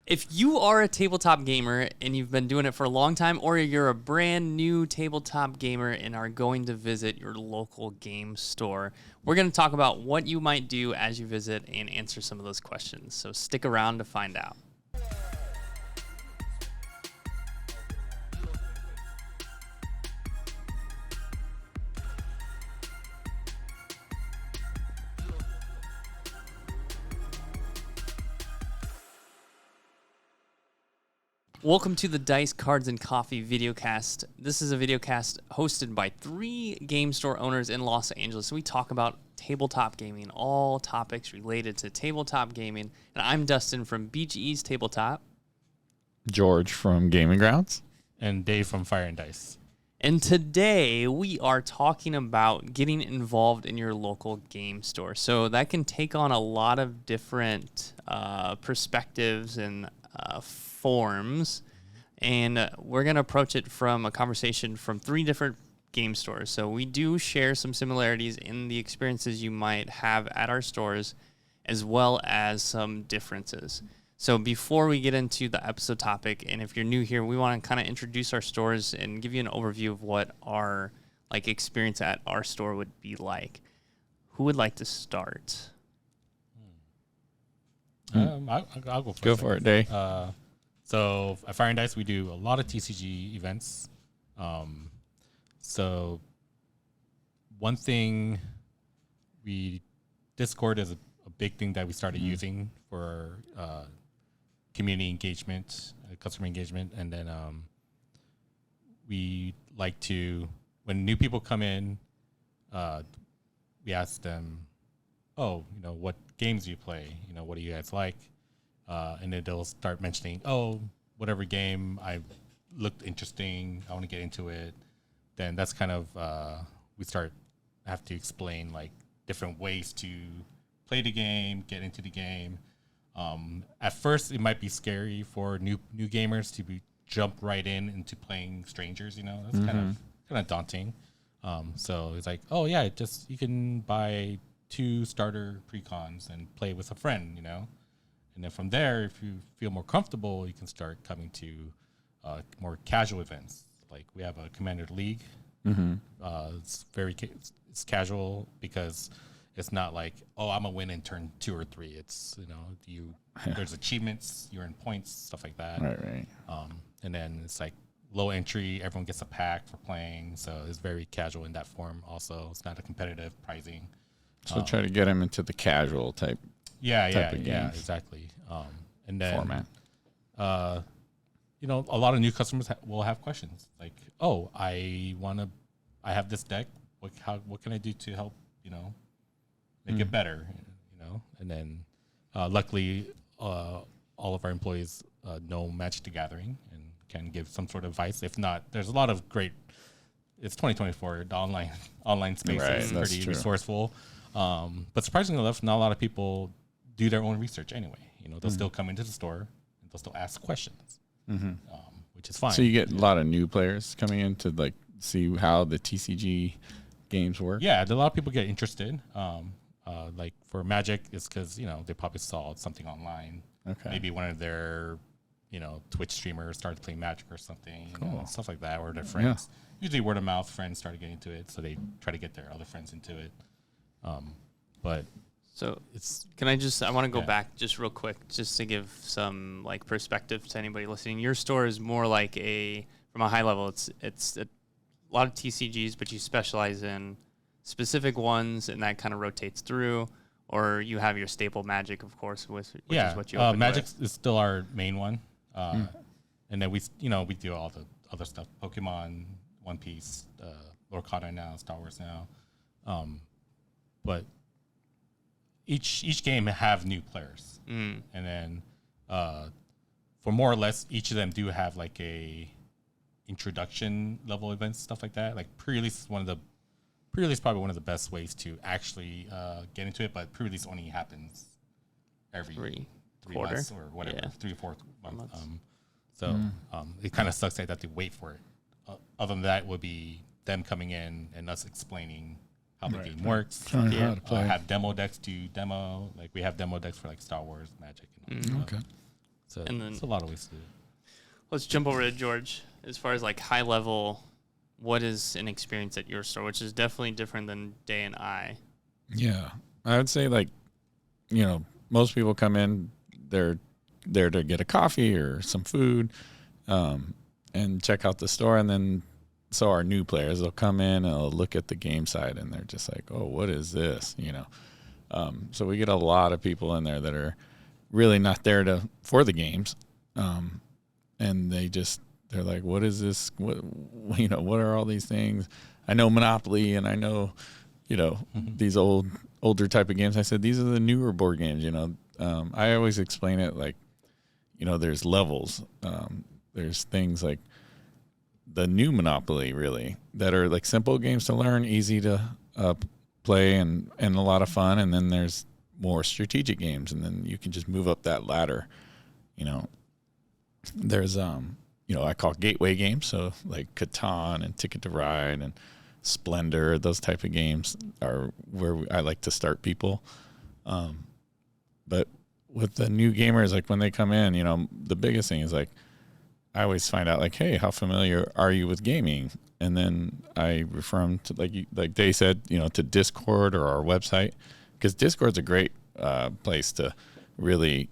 If you are a tabletop gamer and you've been doing it for a long time, or you're a brand new tabletop gamer and are going to visit your local game store, we're going to talk about what you might do as you visit and answer some of those questions. So stick around to find out. Welcome to the Dice, Cards, and Coffee VideoCast. This is a videocast hosted by 3 game store owners in Los Angeles. We talk about tabletop gaming, all topics related to tabletop gaming. And I'm Dustin from Beach East Tabletop. George from Gaming Grounds. And Dave from Fire and Dice. And today we are talking about getting involved in your local game store. So that can take on a lot of different perspectives and forms, and we're going to approach it from a conversation from 3 different game stores. So we do share some similarities in the experiences you might have at our stores, as well as some differences. So before we get into the episode topic, and if you're new here, we want to kind of introduce our stores and give you an overview of what our experience at our store would be like. Who would like to start? I'll go first. Go for it, Dave. So at Fire and Dice, we do a lot of TCG events. So one thing, Discord is a big thing that we started using for community engagement, customer engagement. And then we like to, when new people come in, we ask them, what games do you play? What do you guys like? And then they'll start mentioning, whatever game I looked interesting, I want to get into it. Then that's kind of we have to explain different ways to play the game, get into the game. At first, it might be scary for new gamers to jump right into playing strangers. That's kind of daunting. So it's like, you can buy 2 starter precons and play with a friend. And then from there, if you feel more comfortable, you can start coming to more casual events. Like we have a Commander League. It's casual because it's not like, I'm gonna win in turn 2 or 3. It's there's achievements, you earn points, stuff like that. Right. And then it's like low entry. Everyone gets a pack for playing, so it's very casual in that form. Also, it's not a competitive pricing. So try to get them into the casual type. Yeah, exactly. And then format. A lot of new customers will have questions like, I have this deck. What can I do to help, make it better, And then, luckily, all of our employees know Magic the Gathering and can give some sort of advice. If not, there's a lot of great. It's 2024. The online space is pretty resourceful. But surprisingly enough, not a lot of people do their own research anyway. They'll still come into the store and they'll still ask questions, which is fine. So you get a lot of new players coming in to see how the TCG games work. Yeah, a lot of people get interested. For Magic, it's because they probably saw something online. Okay. Maybe one of their Twitch streamers started playing Magic or something, stuff like that, or their friends. Yeah. Usually word of mouth, friends started getting into it, so they try to get their other friends into it. But so I want to go back just real quick, just to give some perspective to anybody listening. Your store is more from a high level, it's a lot of TCGs, but you specialize in specific ones, and that kind of rotates through. Or you have your staple Magic, of course, which is what you open Magic with. is still our main one, and then we do all the other stuff: Pokemon, One Piece, Lorcana now, Star Wars now, but each game have new players, and then for more or less each of them do have a introduction level events, stuff like that. Pre-release is probably one of the best ways to actually get into it, but pre-release only happens every 3 months or whatever, 3 or 4 months. It kind of sucks that they wait for it. Other than that would be them coming in and us explaining how the game works. How to play. Have demo decks to demo. We have demo decks for Star Wars, Magic. And all that. Okay. And then it's a lot of ways to do it. let's jump over to George. As far as like high level, what is an experience at your store, which is definitely different than Day and I? Yeah, I would say like, most people come in, they're there to get a coffee or some food, and check out the store. And then, so our new players, they'll come in and they'll look at the game side and they're just like, oh, what is this? So we get a lot of people in there that are really not there for the games. And they're like, what is this? What are all these things? I know Monopoly and I know, these older type of games. I said, these are the newer board games, I always explain it like, there's levels. There's things like the new Monopoly really that are like simple games to learn, easy to play and a lot of fun. And then there's more strategic games, and then you can just move up that ladder. There's I call gateway games, so like Catan and Ticket to Ride and Splendor, those type of games are where I like to start people. But with the new gamers, like when they come in, the biggest thing is like I always find out like, hey, how familiar are you with gaming? And then I refer them to like Day said, to Discord or our website, because Discord's a great place to really,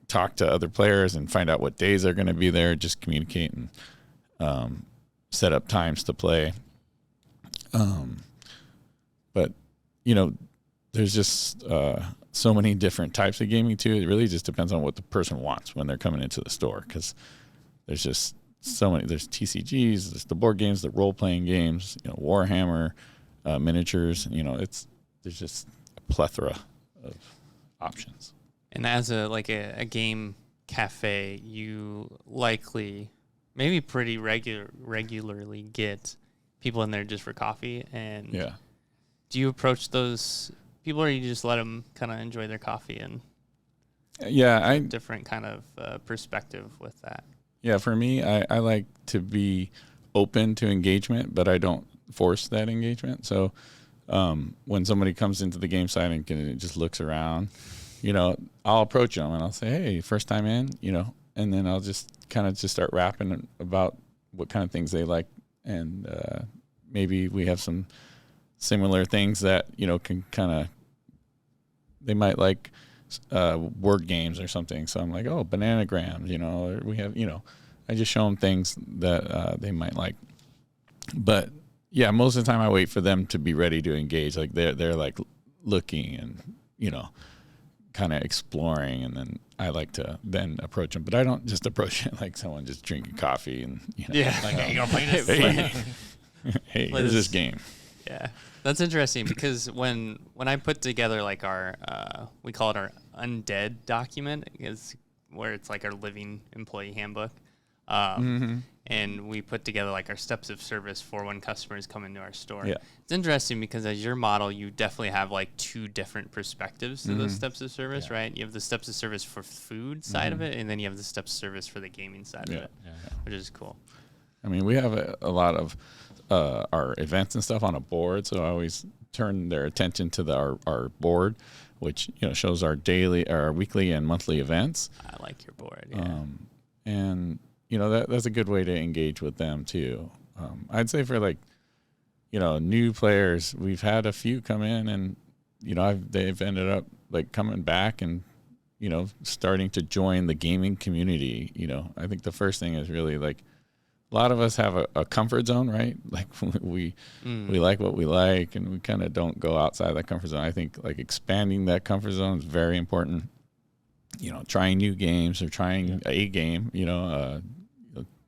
talk to other players and find out what days they're going to be there, just communicate and set up times to play. But there's just so many different types of gaming too. It really just depends on what the person wants when they're coming into the store, because there's just so many. There's TCGs, there's the board games, the role-playing games, Warhammer, miniatures. There's just a plethora of options. And as a game cafe, you likely, maybe pretty regularly get people in there just for coffee. And Yeah. do you approach those people, or you just let them kind of enjoy their coffee and Yeah, different kind of perspective with that? Yeah, for me, I like to be open to engagement, but I don't force that engagement. So when somebody comes into the game site and just looks around, I'll approach them and I'll say, hey, first time in, and then I'll just kind of just start rapping about what kind of things they like. And maybe we have some similar things that, can kind of, they might like word games or something. So I'm like, oh, bananagrams, or we have, I just show them things that they might like. But yeah, most of the time I wait for them to be ready to engage. Like they're like looking and, kind of exploring, and then I like to then approach them. But I don't just approach it like someone just drinking coffee and, Yeah. Like, hey, you gonna play this? hey, here's this game. Yeah, that's interesting, because when I put together like our we call it our undead document, is where it's like our living employee handbook, and we put together like our steps of service for when customers come into our store. Yeah. It's interesting because as your model, you definitely have like two different perspectives to those steps of service, right? You have the steps of service for food side of it, and then you have the steps of service for the gaming side of it, which is cool. I mean, we have a lot of our events and stuff on a board, so I always turn their attention to our board, which shows our weekly and monthly events. I like your board. Yeah. And that's a good way to engage with them too. I'd say for like new players, we've had a few come in and they've ended up like coming back and starting to join the gaming community. I think the first thing is really like, a lot of us have a comfort zone, right? Like we like what we like, and we kind of don't go outside that comfort zone. I think like expanding that comfort zone is very important. Trying new games or trying a game,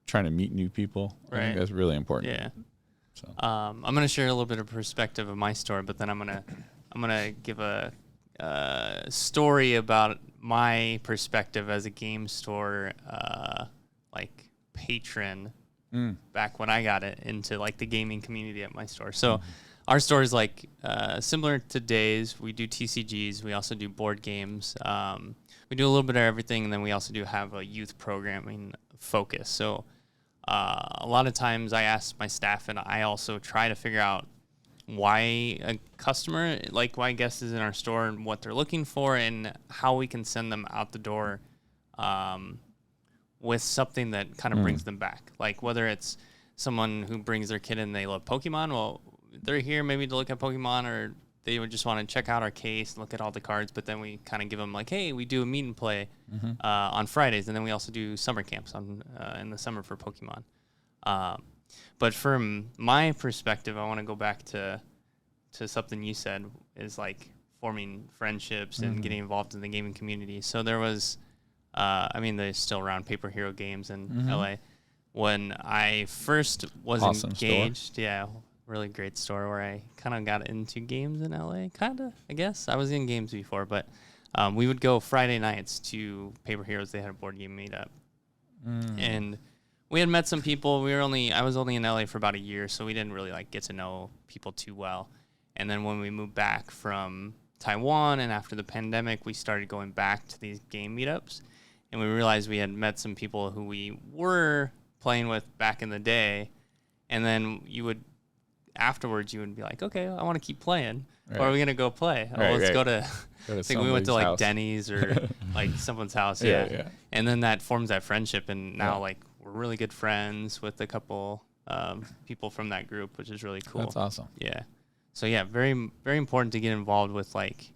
trying to meet new people. Right. I think that's really important. Yeah. So. I'm gonna share a little bit of perspective of my store, but then I'm gonna give a story about my perspective as a game store like patron back when I got it into like the gaming community at my store. So our store is like similar to Days. We do TCGs. We also do board games. We do a little bit of everything, and then we also do have a youth programming focus. So a lot of times I ask my staff, and I also try to figure out why a customer, like why a guest is in our store and what they're looking for, and how we can send them out the door with something that kind of brings them back. Like whether it's someone who brings their kid and they love Pokemon, well, they're here maybe to look at Pokemon, or they would just want to check out our case and look at all the cards, but then we kind of give them like, hey, we do a meet and play on Fridays, and then we also do summer camps in the summer for Pokemon. But from my perspective, I want to go back to something you said, is like forming friendships and getting involved in the gaming community. So there was, they're still around, Paper Hero Games in LA. When I first was engaged, store. Really great store where I kind of got into games in LA. Kind of, I guess. I was in games before, but we would go Friday nights to Paper Heroes. They had a board game meetup. And we had met some people. I was only in LA for about a year, so we didn't really like get to know people too well. And then when we moved back from Taiwan and after the pandemic, we started going back to these game meetups. And we realized we had met some people who we were playing with back in the day. And then afterwards you would be like, okay, I want to keep playing. Right. Or are we going to go play? Let's go to I think we went to like house. Denny's or like someone's house. Yeah. And then that forms that friendship. And now like we're really good friends with a couple people from that group, which is really cool. That's awesome. Yeah. So yeah, very, very important to get involved with like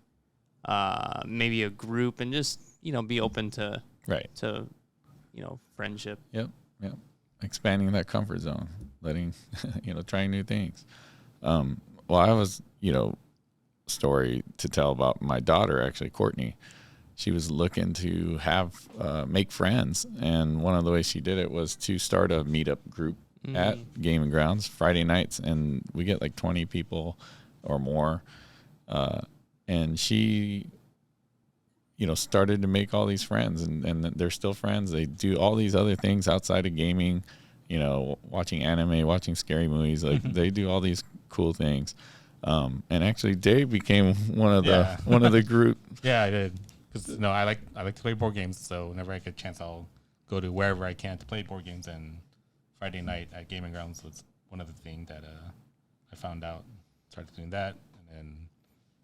maybe a group and just, be open to friendship. Yep. Expanding that comfort zone, letting, trying new things. Well, I was, story to tell about my daughter, actually, Courtney. She was looking to make friends. And one of the ways she did it was to start a meetup group at Gaming Grounds Friday nights. And we get like 20 people or more. And she, started to make all these friends, and they're still friends. They do all these other things outside of gaming, watching anime, watching scary movies. Like they do all these cool things. And actually Dave became one of the group. Yeah, I did. Cause I like to play board games. So whenever I get a chance, I'll go to wherever I can to play board games. And Friday night at Gaming Grounds was one of the things that I found out. Started doing that, and then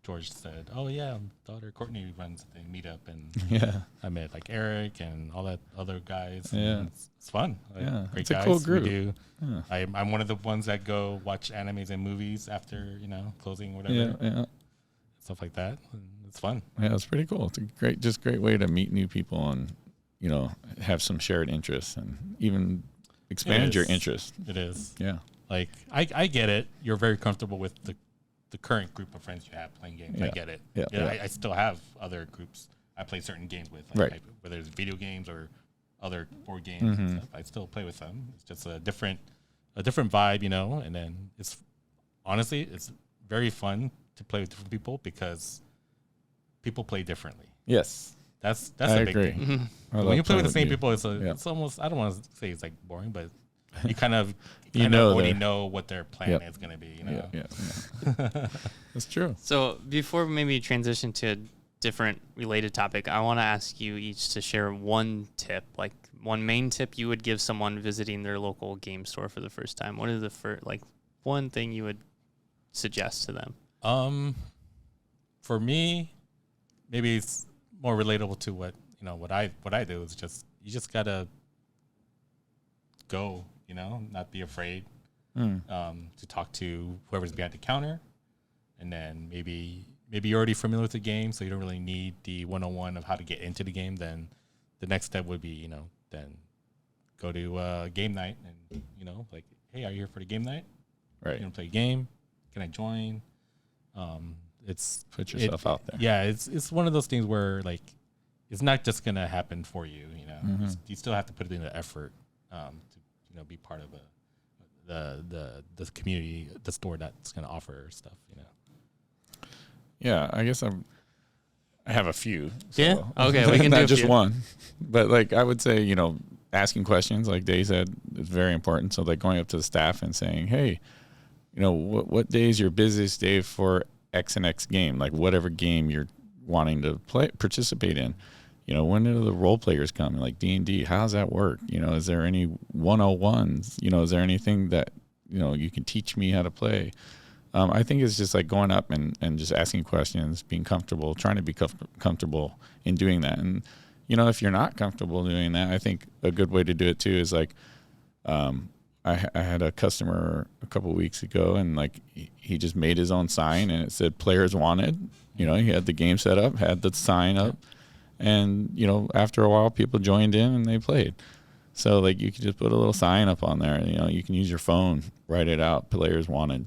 George said, "Oh yeah, daughter Courtney runs the meetup," and I met like Eric and all that other guys. Yeah, it's fun. Like, great it's guys. A cool group. We do. Yeah. I'm one of the ones that go watch animes and movies after closing or whatever. Yeah, stuff like that. And it's fun. Yeah, it's pretty cool. It's a great way to meet new people and have some shared interests and even expand your interest. It is. Yeah. Like I get it. You're very comfortable with the current group of friends you have playing games. Yeah. I get it. Yeah. I still have other groups I play certain games with, whether it's video games or other board games and stuff. I still play with them. It's just a different vibe, and then it's very fun to play with different people because people play differently. Yes. That's I a big agree. thing. When you play with the same people, it's almost, I don't want to say it's like boring, but you kind of already know what their plan is going to be. Yeah. That's true. So before maybe transition to a different related topic, I want to ask you each to share one tip, like one main tip you would give someone visiting their local game store for the first time. What is the first, like one thing you would suggest to them? For me, maybe it's more relatable to what I do is you just gotta go, not be afraid to talk to whoever's behind the counter, and then maybe you're already familiar with the game, so you don't really need the 101 of how to get into the game. Then the next step would be then go to game night and like, hey, are you here for the game night? Right. You want to play a game? Can I join? It's put yourself out there. Yeah, it's one of those things where like it's not just gonna happen for you. You still have to put in the effort to be part of the community, the store that's gonna offer stuff. Yeah, I guess I have a few. So. Yeah. Okay, we can not do just one, but like I would say, asking questions, like Dave said, is very important. So like going up to the staff and saying, hey, what day is your busiest day for X and X game, like whatever game you're wanting to participate in. When do the role players come, like D&D? How does that work? Is there any 101s? Is there anything that you can teach me how to play? I think it's just like going up and just asking questions, being comfortable, trying to be comfortable in doing that. And you know, if you're not comfortable doing that, I think a good way to do it too is like, I had a customer a couple of weeks ago, and like he just made his own sign, and it said "Players Wanted." You know, he had the game set up, had the sign up, and you know, after a while, people joined in and they played. So like, you could just put a little sign up on there. You know, you can use your phone, write it out, "Players Wanted,"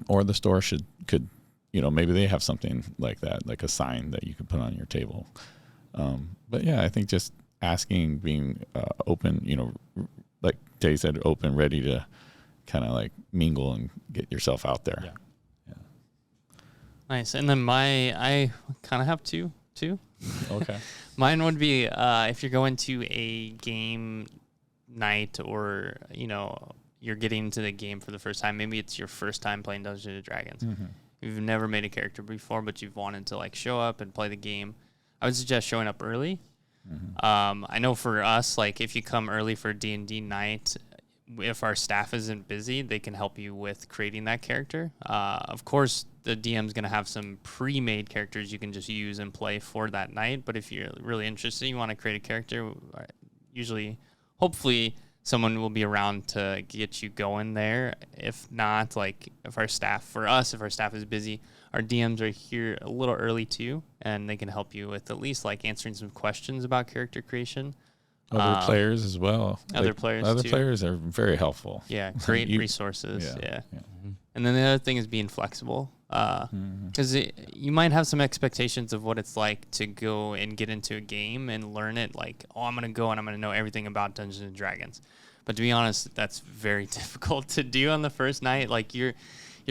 or the store could, you know, maybe they have something like that, like a sign that you could put on your table. But yeah, I think just asking, being open, you know, like Tay said, open, ready to kind of like mingle and get yourself out there. Yeah. Nice. And then I kind of have two. Okay. Mine would be if you're going to a game night, or, you know, you're getting into the game for the first time. Maybe it's your first time playing Dungeons and Dragons. Mm-hmm. You've never made a character before, but you've wanted to like show up and play the game. I would suggest showing up early. Mm-hmm. I know for us, like if you come early for D&D night, if our staff isn't busy, they can help you with creating that character. Of course, the DM's going to have some pre-made characters you can just use and play for that night. But if you're really interested, you want to create a character, usually, hopefully, someone will be around to get you going there. If not, like if our staff is busy, our DMs are here a little early too, and they can help you with at least like answering some questions about character creation. Other players as well. Other Like, players Other too. players are very helpful. Yeah, great resources. Yeah. Mm-hmm. And then the other thing is being flexible, because you might have some expectations of what it's like to go and get into a game and learn it. Like, oh, I'm gonna go and I'm gonna know everything about Dungeons and Dragons. But to be honest, that's very difficult to do on the first night. Like you're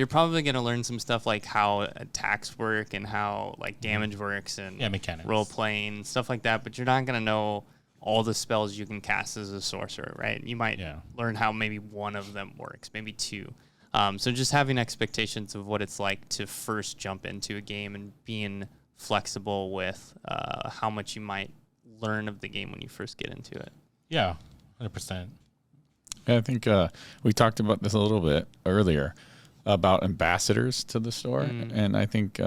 probably gonna learn some stuff like how attacks work and how like damage works and mechanics, role playing, stuff like that. But you're not gonna know all the spells you can cast as a sorcerer, right? You might learn how maybe one of them works, maybe two. So just having expectations of what it's like to first jump into a game and being flexible with how much you might learn of the game when you first get into it. Yeah, 100%. I think we talked about this a little bit earlier about ambassadors to the store, and I think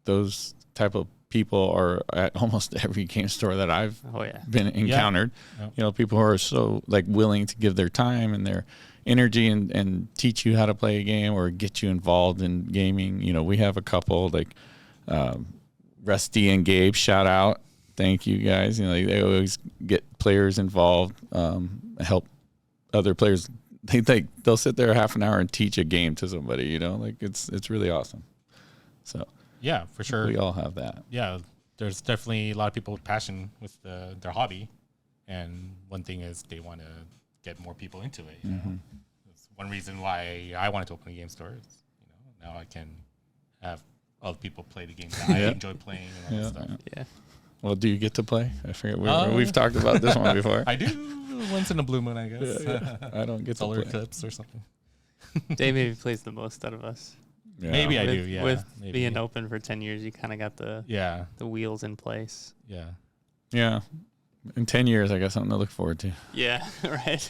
those type of people are at almost every game store that I've been encountered. Yeah. You know, people who are so like willing to give their time and their energy and teach you how to play a game or get you involved in gaming. You know, we have a couple like Rusty and Gabe, shout out. Thank you guys. You know, they always get players involved, help other players. They'll sit there half an hour and teach a game to somebody, you know, like it's really awesome. So yeah, for sure. We all have that. Yeah. There's definitely a lot of people with passion with their hobby. And one thing is they want to get more people into it. You know? That's one reason why I wanted to open a game store. Is, you know, now I can have other people play the games that I enjoy playing and all that stuff. Yeah. Well, do you get to play? I forget. We've talked about this one before. I do once in a blue moon, I guess. I don't get solar to play. eclipse or something. Dave maybe plays the most out of us. Yeah. Maybe I do. Yeah. With maybe. being open for 10 years, you kind of got the wheels in place. Yeah. Yeah. In 10 years, I got something to look forward to. Yeah, right.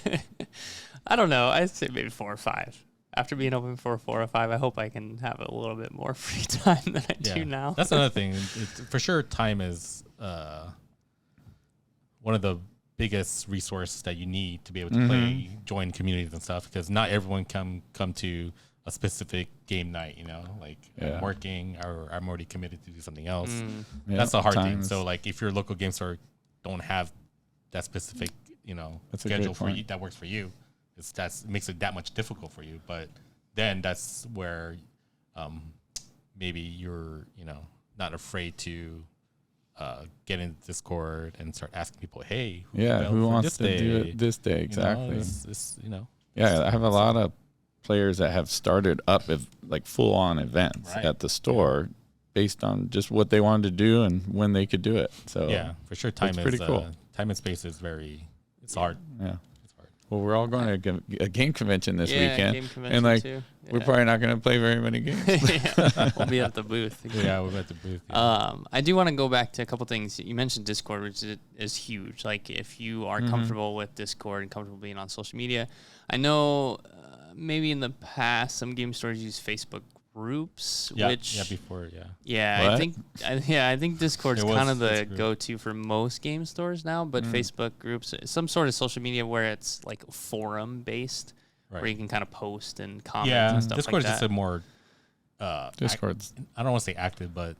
I don't know. I'd say maybe 4 or 5. After being open for 4 or 5, I hope I can have a little bit more free time than I do now. That's another thing. For sure, time is one of the biggest resource that you need to be able to play, join communities and stuff, because not everyone come to a specific game night, you know, like I'm working or I'm already committed to do something else. That's a hard thing. So like if your local game store don't have that specific, you know, schedule for you that works for you, it makes it that much difficult for you. But then that's where maybe you're, you know, not afraid to get in Discord and start asking people, hey, who wants to do it this day? Exactly. You know, it's, you know. Yeah, I have a lot of players that have started up like full-on events at the store based on just what they wanted to do and when they could do it. So yeah, for sure, time is pretty cool. Time and space is it's hard. Yeah. It's hard. Well, we're all going to a game convention this weekend, game convention and like too. we're probably not going to play very many games. We'll be at the booth. Yeah, we'll be at the booth. Yeah. I do want to go back to a couple things. You mentioned Discord, which is huge. Like if you are comfortable with Discord and comfortable being on social media, I know maybe in the past some game stores use Facebook groups, Yeah, which before, yeah. yeah, I think Discord's There was kind of the this group. go-to for most game stores now, but Facebook groups, some sort of social media where it's like forum based, Right. where you can kind of post and comment Yeah, and stuff Discord like is that. just a more Discord's I don't want to say active, but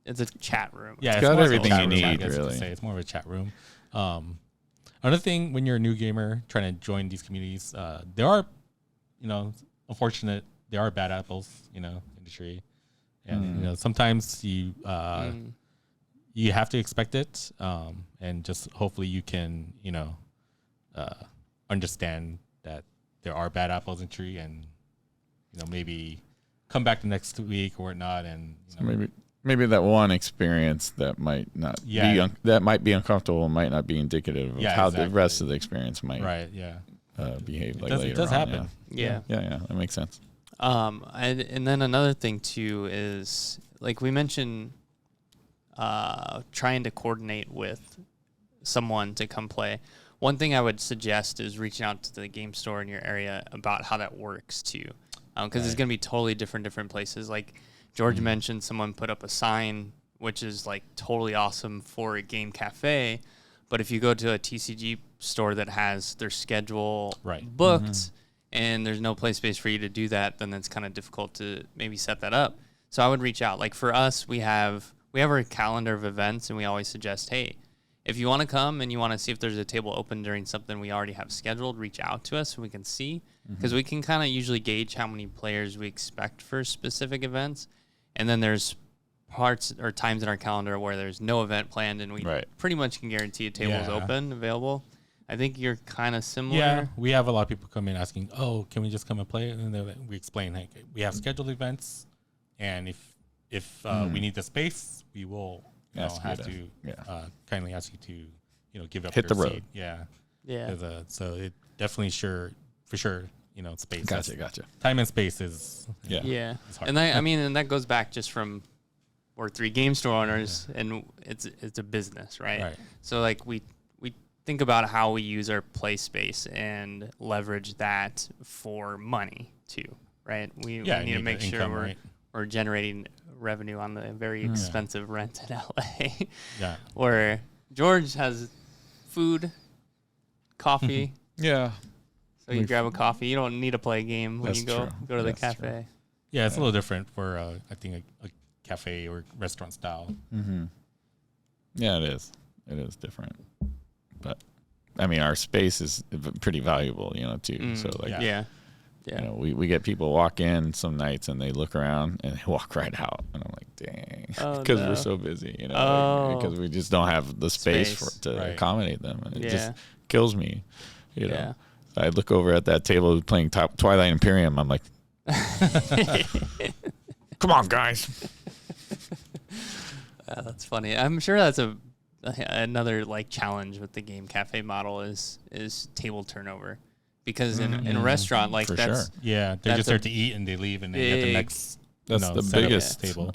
It's a chat room. yeah, got more of a everything chat you room, I need, guess you could really. say. It's more of a chat room. Another thing, when you're a new gamer trying to join these communities, there are, unfortunate, there are bad apples, in the tree, and sometimes you have to expect it, and just hopefully you can, understand that there are bad apples in the tree, and maybe come back the next week or whatnot, and maybe that one experience that might not be that might be uncomfortable might not be indicative of how the rest of the experience might behave later it does on. happen. Yeah. That makes sense. And then another thing too is, like we mentioned, trying to coordinate with someone to come play. One thing I would suggest is reaching out to the game store in your area about how that works too, because it's going to be totally different places. Like George mentioned, someone put up a sign, which is like totally awesome for a game cafe. But if you go to a TCG store that has their schedule booked and there's no play space for you to do that, then it's kind of difficult to maybe set that up. So I would reach out. Like for us, we have our calendar of events, and we always suggest, hey, if you want to come and you want to see if there's a table open during something we already have scheduled, reach out to us so we can see, because we can kind of usually gauge how many players we expect for specific events. And then there's parts or times in our calendar where there's no event planned, and we pretty much can guarantee a table is open, available. I think you're kind of similar. Yeah, we have a lot of people come in asking, "Oh, can we just come and play?" And then we explain, "Hey, we have scheduled events, and if we need the space, we will kindly ask you to give up hit your the road." seat. Yeah. Yeah. So it definitely for sure, space. Gotcha. Time and space is Yeah. it's hard. And and that goes back just from we're 3 game store owners, and it's a business, right? So like we think about how we use our play space and leverage that for money too, right? We need to make sure we're generating revenue on the very expensive rent in LA. Where George has food, coffee. Yeah. So you grab a coffee. You don't need to play a game when you go to the cafe. True. Yeah, it's a little different for I think a cafe or restaurant style. Yeah, it is. It is different. But I mean, our space is pretty valuable, too. So like, we get people walk in some nights and they look around and they walk right out, and I'm like, dang, because we're so busy, because we just don't have the space. to accommodate them, and it just kills me, I look over at that table playing Twilight Imperium. I'm like, come on, guys. That's funny. I'm sure that's another like challenge with the game cafe model is table turnover, because in a restaurant like that's they just start to eat and they leave and they get the next. That's the biggest table.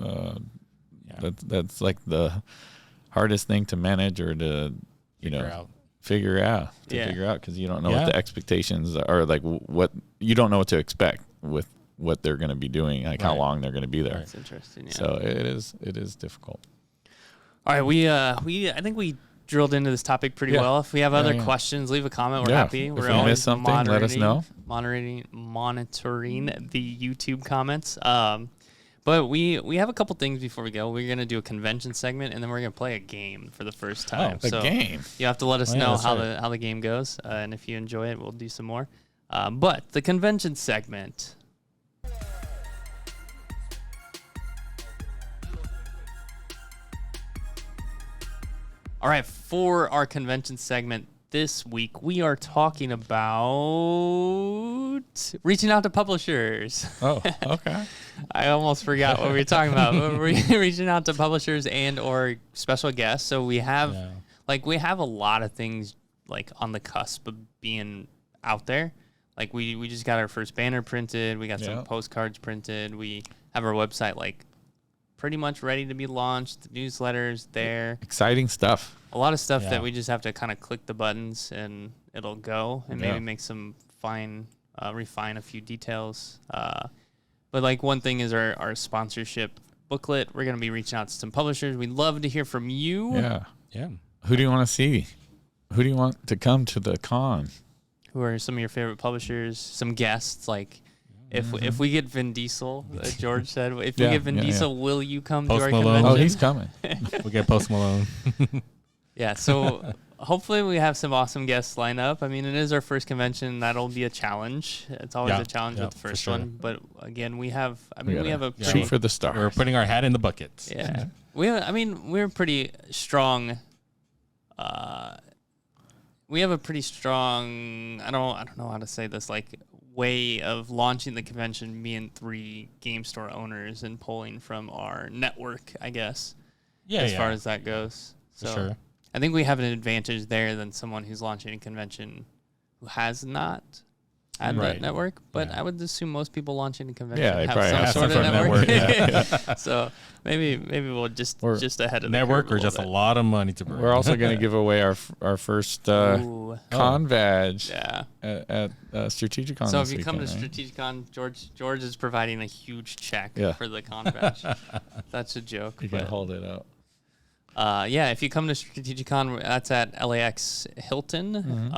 That's like the hardest thing to manage or to figure out because you don't know what the expectations are, like what you don't know what to expect with what they're going to be doing, like how long they're going to be there. That's interesting. Yeah. So it is difficult. All right, I think we drilled into this topic pretty well. If we have other questions, leave a comment. We're happy. If We're we missed something, let us know. Monitoring the YouTube comments. But we have a couple things before we go. We're gonna do a convention segment, and then we're gonna play a game for the first time. A game. You have to let us know how the game goes, and if you enjoy it, we'll do some more. But the convention segment. All right, for our convention segment this week, we are talking about reaching out to publishers. Oh, okay. I almost forgot what we were talking about. We're reaching out to publishers and or special guests. So we have we have a lot of things like on the cusp of being out there. Like we just got our first banner printed. We got some postcards printed. We have our website pretty much ready to be launched. The newsletters there. Exciting stuff. A lot of stuff that we just have to kind of click the buttons and it'll go, and maybe make some refine a few details. But like one thing is our sponsorship booklet. We're going to be reaching out to some publishers. We'd love to hear from you. Yeah. Who do you want to see? Who do you want to come to the con? Who are some of your favorite publishers? Some guests, like if we get Vin Diesel, George said, if we get Vin Diesel, will you come Post to our Malone. convention? Oh, he's coming. We get Post Malone. Yeah, so hopefully we have some awesome guests lined up. I mean, it is our first convention. That'll be a challenge. It's always a challenge with the first one. But again, we have a pretty, shoot for the stars. We're putting our hat in the bucket. Yeah. We're pretty strong. We have a pretty strong, I don't know how to say this, like way of launching the convention, being 3 game store owners and pulling from our network, I guess. As far as that goes. So For sure. I think we have an advantage there than someone who's launching a convention who has not had that network. But I would assume most people launching a convention they have probably some have sort some of sort of network. So maybe we'll just ahead of the Network curve or just a little lot of money to bring. We're also going to give away our first Ooh. con badge Yeah. at Strategicon. So this if you come to weekend, right? Strategicon, George is providing a huge check for the con badge. That's a joke. You can hold it up. If you come to Strategicon, that's at LAX Hilton,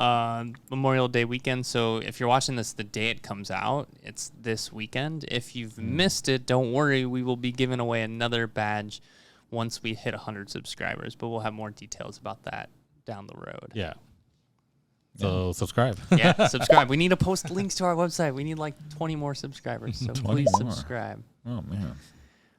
Memorial Day weekend. So if you're watching this the day it comes out, it's this weekend. If you've missed it, don't worry. We will be giving away another badge once we hit 100 subscribers, but we'll have more details about that down the road. Yeah. So subscribe. Yeah, subscribe. We need to post links to our website. We need like 20 more subscribers, so 20 please more. subscribe. Oh man!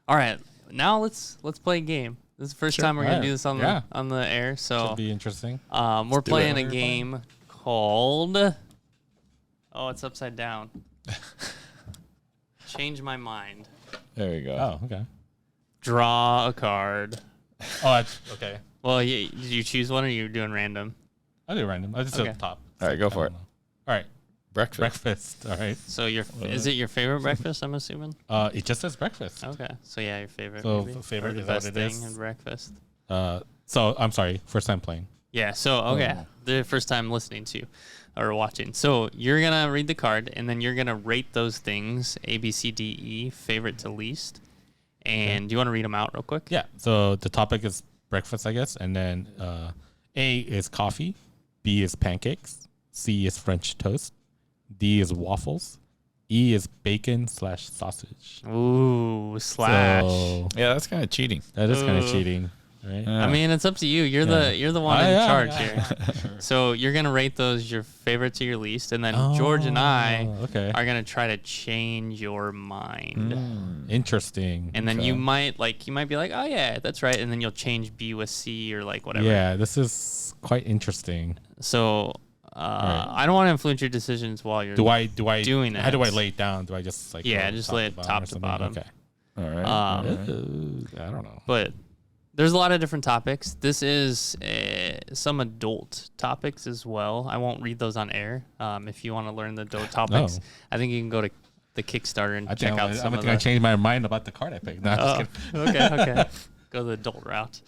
All right, now let's play a game. This is the first time we're gonna do this on the air, so Should be interesting. we're playing a game called. Oh, it's upside down. Change my mind. There you go. Oh, okay. Draw a card. Oh, okay. Well, did you choose one, or you doing random? I'll do random. I'll just Okay. at the top. All right, go for it. All right. Breakfast. All right. So is it your favorite breakfast? I'm assuming. It just says breakfast. Okay, so yeah, your favorite. So maybe? favorite, Or the is that best what it thing is? in breakfast. So I'm sorry. First time playing. Yeah, so, okay, the first time listening to or watching. So you're going to read the card, and then you're going to rate those things, A, B, C, D, E, favorite to least. And do you want to read them out real quick? Yeah. So the topic is breakfast, I guess. And then A is coffee. B is pancakes. C is French toast. D is waffles. E is bacon/sausage. Ooh, slash. So Yeah, that's kind of cheating. that is kind of Ooh. cheating, right? I mean, it's up to you. You're the one in charge here. So you're going to rate those your favorite to your least, and then George and I are going to try to change your mind. Interesting. And then you might be like, oh yeah, that's right, and then you'll change B with C or like whatever. Yeah, this is quite interesting. So I don't want to influence your decisions while you're Do I doing it. How do I lay it down? Do I just like just lay it top to bottom. Okay. All right. I don't know. But there's a lot of different topics. This is some adult topics as well. I won't read those on air. If you want to learn the adult topics, I think you can go to the Kickstarter and check out some of I'm gonna change my mind about the card I picked. No, just kidding. Okay. Go the adult route.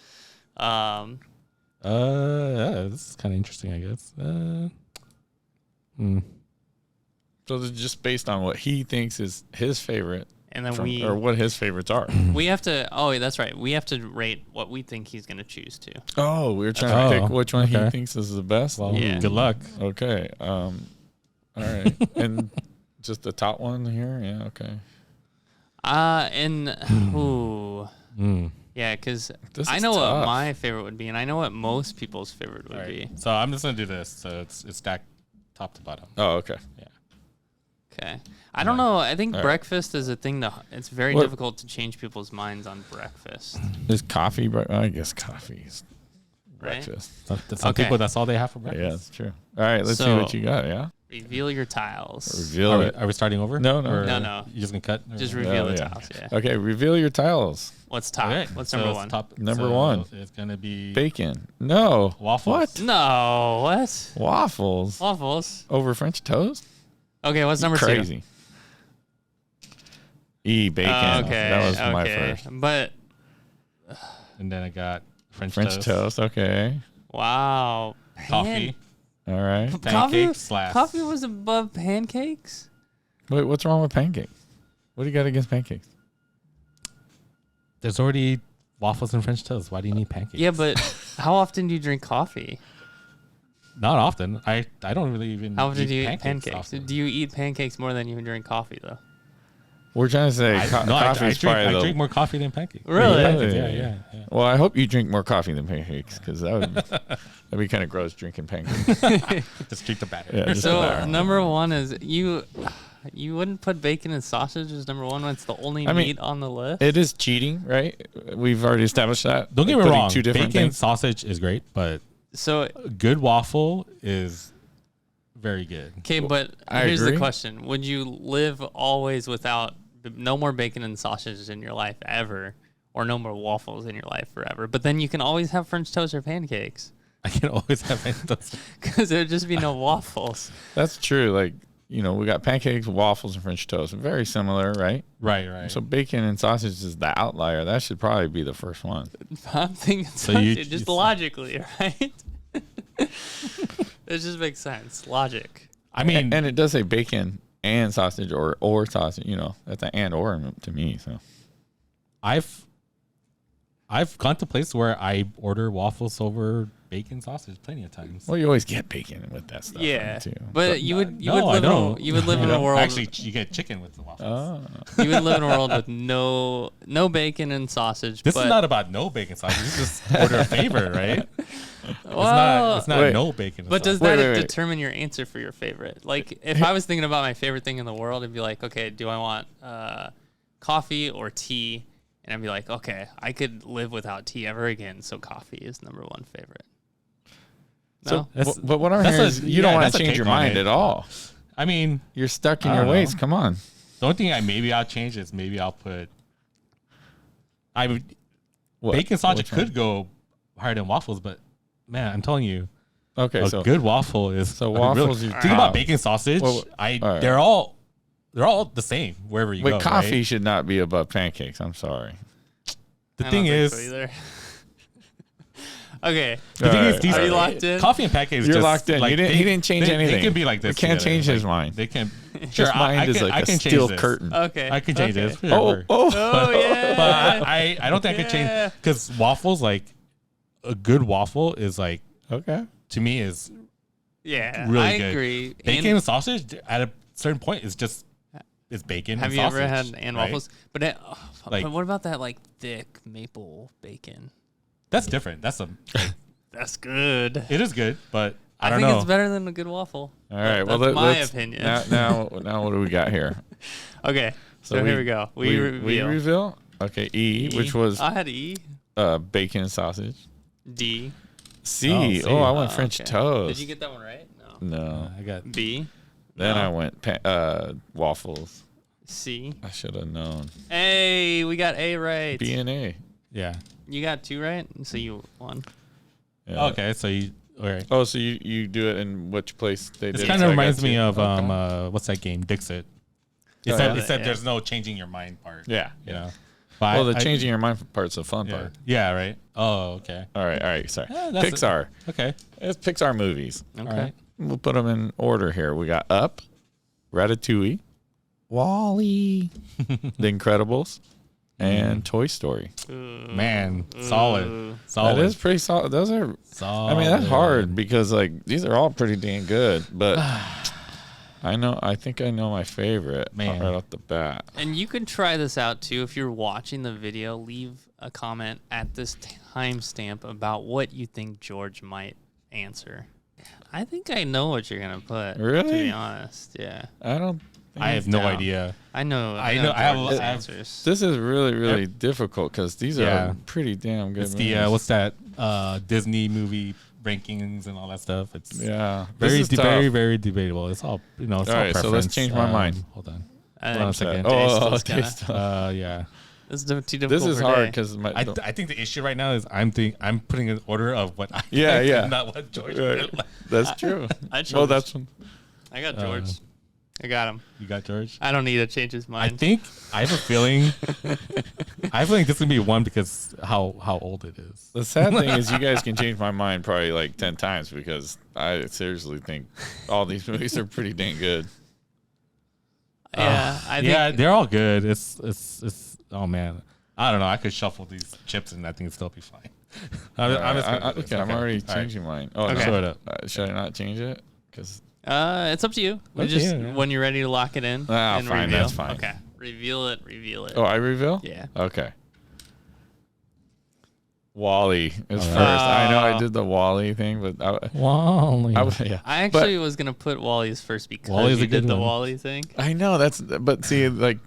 This is kind of interesting, I guess. So this is just based on what he thinks is his favorite, And then or what his favorites are. we have to. Oh, that's right. We have to rate what we think he's gonna choose to. Oh, we were trying to pick which one he okay. thinks is the best. Well, Yeah. good luck. Okay. All right. And just the top one here. Yeah. Okay. Yeah, because This I is know what tough. my favorite would be, and I know what most people's favorite would be. So I'm just gonna do this. So it's stacked top to bottom. Oh, okay. Yeah. Okay. I don't know. I think All right. breakfast is a thing that it's very What- difficult to change people's minds on breakfast. Is coffee? I guess coffee is Right? breakfast. Some people, that's all they have for breakfast. Yeah, that's true. All right. Let's see So- what you got. Yeah. Reveal your tiles. Reveal it. Are we starting over? No, no. Or No. You just gonna cut? Or- Just reveal the yeah. tiles. Yeah. Okay. Reveal your tiles. What's top? Okay, What's so number it's one? Top, Number so one. It's gonna be Bacon. No. waffles. What? No. What? Waffles Waffles. over French toast? Okay. What's number two? Crazy. E bacon. Okay. That was my first. But And then I got French toast. Okay. wow. coffee, All right. Coffee? pancakes slash. Coffee was above pancakes? Wait, what's wrong with pancakes? What do you got against pancakes? There's already waffles and French toast. Why do you need pancakes? Yeah, but how often do you drink coffee? Not often. I don't really even. How often do you eat pancakes? pancakes? Do you eat pancakes more than you drink coffee, though? We're trying to say coffee is probably I drink more coffee than pancakes. Really? Yeah. Well, I hope you drink more coffee than pancakes because that'd be kind of gross drinking pancakes. Just drink the batter. Yeah, just So the batter. number one is you wouldn't put bacon and sausage as number one when it's the only meat on the list? It is cheating, right? We've already established that. Don't get me Putting wrong. Two different Bacon things. sausage is great, but So, a good waffle is very good. okay, but I here's agree. the question. Would you live always without no more bacon and sausages in your life ever, or no more waffles in your life forever? But then you can always have French toast or pancakes I can always have those. because there would just be no waffles. That's true. Like, we got pancakes, waffles, and French toast. Very similar, right? Right. So bacon and sausage is the outlier. That should probably be the first one. I'm thinking just logically, right? It just makes sense. Logic. I mean, And it does say bacon and sausage or sausage. That's an and or to me. So I've gone to places where I order waffles over bacon sausage plenty of times. you always get bacon with that stuff. Yeah, too. but you would No, I don't. live in a world. Actually, you get chicken with the waffles. Oh. You would live in a world with no bacon and sausage. This but, is not about no bacon sausage. This is just order a favor, right? well, It's not Wait. no bacon. but does Wait, that wait. determine your answer for your favorite? Like, if I was thinking about my favorite thing in the world, I'd be like, okay, do I want coffee or tea? And I'd be like, okay, I could live without tea ever again, so coffee is number one favorite. No? So, but what I'm hearing is you don't want to change your mind at all. I mean, You're stuck in I your don't ways. know. Come on. the only thing I'll change is maybe I'll put. What? Bacon sausage Which one? could go higher than waffles, but man, I'm telling you, Okay, a so good waffle is. so I mean, waffles. really, You think about bacon sausage. Well, all right. They're all the same wherever you Wait, go. coffee right? should not be above pancakes. I'm sorry. The I thing don't think is, so either. Okay, the thing All is, right, these are you are locked in? coffee and pancakes. You're just, locked in. Like, He didn't change anything. They can be like this. We can't together. change his Like, mind. They can. His Sure, mind is like I a can steel change this. curtain. Okay, I can change okay. this. Whatever. Oh yeah, But I don't think I could Yeah. change because waffles, like a good waffle is like, Okay. to me, is yeah. really I good. agree. bacon And and sausage at a certain point is just it's bacon. have and you ever sausage, had and right? waffles? But Like- but what about that like thick maple bacon? That's different. That's That's good. it is good, but I don't think know. it's better than a good waffle. All right. That's Well, my let's, opinion. Now, what do we got here? Okay, so here we go. We reveal. reveal. Okay. E, which was I had E, bacon and sausage. D. C. Oh, C. I went Oh, French okay. toast. Did you get that one right? No. No. I got B. Then No. I went waffles. C. I should have known. Hey, we got A right. B and A. yeah. You got 2 right, so you won. Yeah. Okay, so you all right. Oh, so you do it in which place they This did? kind so of I got reminds me two. of Okay. what's that game? Dixit. Oh, It said, yeah. it said there's no changing your mind part. Yeah. You know. But Well, the I- changing your mind part's the fun Yeah. part. Yeah. Right. Oh, okay. All right. Sorry. Yeah, that's Pixar. Okay. It's Pixar movies. Okay. All right. We'll put them in order here. We got Up, Ratatouille, Wall-E, The Incredibles, and Toy Story. Man, solid. Solid. That is pretty solid. Those are. solid. I mean, that's hard because like these are all pretty dang good. But I think I know my favorite Man. right off the bat. And you can try this out too. If you're watching the video, leave a comment at this timestamp about what you think George might answer. I think I know what you're gonna put. To Really? be honest, yeah. I don't. I have no down. idea. I know. I know- I have- George's I have- answers. This is really difficult because these Yeah. are pretty damn good. It's the movies. what's that Disney movie rankings and all that stuff. It's Yeah, this very is tough. very debatable. It's all It's All all right, so let's preference. change my mind. Hold on. I Hold on a think second. Taste is kinda- taste. Yeah. This is too difficult. This is for hard Day. because my. I think the issue right now is I'm putting an order of what I Yeah, think, yeah. not what George Right. would like. That's true. I chose. Oh, that's one. I got George. I got him. You got George. I don't need to change his I mind. think I have a feeling. I think this is gonna be one because how old it is. The sad thing is, you guys can change my mind probably like 10 times because I seriously think all these movies are pretty dang good. Yeah, I think Yeah, they're all good. It's. Oh man, I don't know. I could shuffle these chips and I think it'd still be fine. I'm just gonna do this. I'm already All right. changing mine. Oh, Okay. no. Show it up. Should I not change it? Because it's up to you. We Up to just you, yeah. when you're ready to lock it in. Ah, and fine, reveal. that's fine. Okay, reveal it. I reveal. Yeah. Okay. Wally is All first. right. I know I did the Wally thing, but Wally. yeah. I actually was gonna put Wally's first because Wally's you a good did the one. Wally thing. I know but see, like,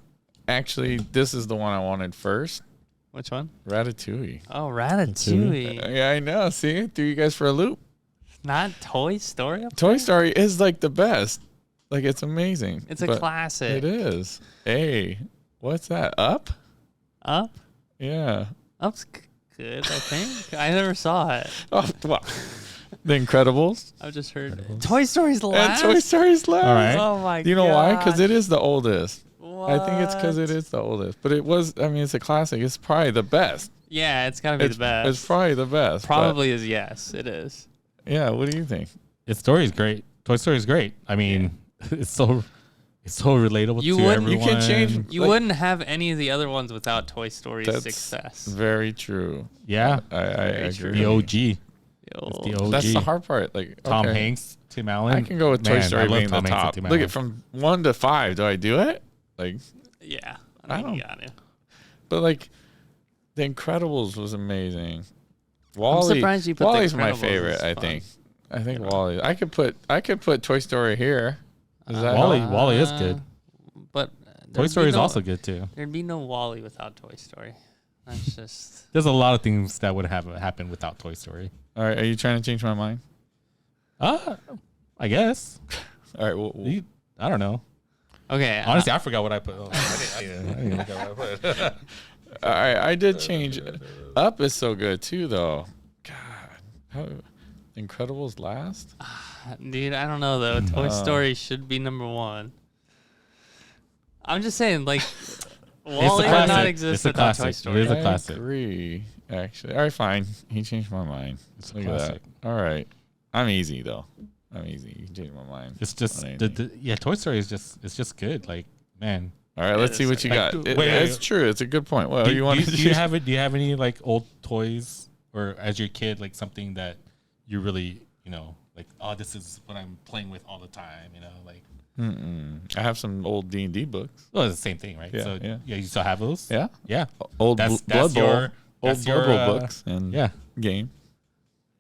actually, this is the one I wanted first. Which one? Ratatouille. Oh, Ratatouille. Yeah, I know. See, threw you guys for a loop. Not Toy Story. Toy Story is like the best. Like, it's amazing. It's a But classic. It is. Hey, what's that? Up? Up. Yeah. Up's good. I think I never saw it. Oh, wow. The Incredibles. I've just heard Toy Story's the And last. Toy Story's last. All right. Oh my god. You know why? Because it is the oldest. What? I think it's because it is the oldest. But it was, I mean, it's a classic. It's probably the best. Yeah, it's gotta be the best. It's probably the best. but- Probably is yes. It is. Yeah. What do you think? Its story is great. Toy Story is great. I mean, it's so relatable You to wouldn't- You everyone. can change. You like, wouldn't have any of the other ones without Toy Story's That's success. very true. Yeah, I Very agree. true. the OG. Yo. It's the OG. That's the hard part. Like Tom okay. Hanks, Tim Allen. I can go with Toy Man, I Story love being the Tom Hanks and top. Tim Look Allen. at from 1 to 5. Do I do it? Like, Yeah. I I mean, don't- you got it. but like, The Incredibles was amazing. Wally. surprised you put The Wally's my Incredibles favorite. as I fun. think. I think Wally. I could put Toy Story here. Does that Wally- help? Wally is good. But Toy Story is also good too. There'd be no Wally without Toy Story. That's just. There's a lot of things that would have happened without Toy Story. All right. Are you trying to change my mind? I guess. All right. Well, I don't know. Okay. Honestly, I forgot what I put. Oh, I didn't look at what I put. all right. I did change. Up is so good too, though. God, how Incredibles last? Dude, I don't know though. Toy Story should be number one. I'm just saying, like, Wally would not classic. exist It's a without Toy classic. Story. It is a I classic. agree. Actually, all right, fine. He changed my mind. It's a Look classic. at that. All right, I'm easy though. I'm easy. You can change my mind. It's just on anything. yeah. Toy Story is just good. Like, man. All right, let's see what you Like, got. wait, It's true. It's a good point. Well, Do you want to do you have it? Do you have any like old toys or as your kid like something that you really like? Oh, this is what I'm playing with all the time. Like. I have some old D&D books. Well, it's the same thing, right? Yeah, So yeah. you still have those? Yeah, Yeah. old That's Blood Bowl, your- old that's Blood your, Bowl books and Yeah. game.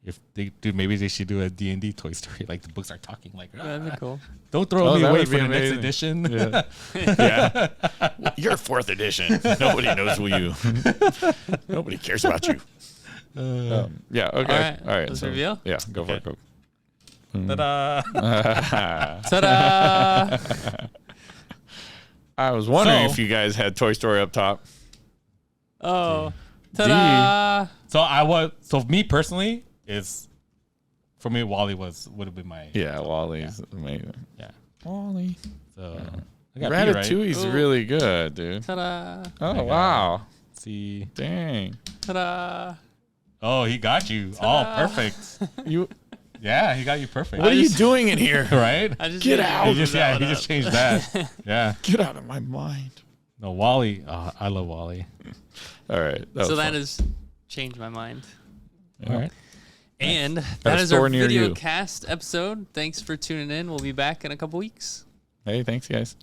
If they do, maybe they should do a D&D Toy Story. Like the books are talking. Like, That'd be cool. don't throw Oh, me that away would for be the next amazing. edition. Yeah, yeah. You're 4th edition. Nobody knows who you. Nobody cares about you. Yeah. Okay. All right. let's reveal? Yeah. Go for it. Go. Ta-da. Ta-da! I was wondering So- if you guys had Toy Story up top. Oh, ta-da! So me personally is, for me, Wally would have been my. Yeah, Wally's amazing. Yeah. Wally. So I got B, right? Ratatouille's Ooh. really good, dude. Ta-da! Oh got wow. See. Dang. Ta-da! Oh, he got you. Ta-da. Oh, perfect. You. Yeah, he got you perfect. What are you doing in here? Right? I just Get didn't out. He move just that he one just up. changed that. Yeah. Get out of my mind. No, Wally. I love Wally. All right. So that fun. has changed my mind. All right. And At that a is our store near video you. cast episode. Thanks for tuning in. We'll be back in a couple weeks. Hey, thanks, guys.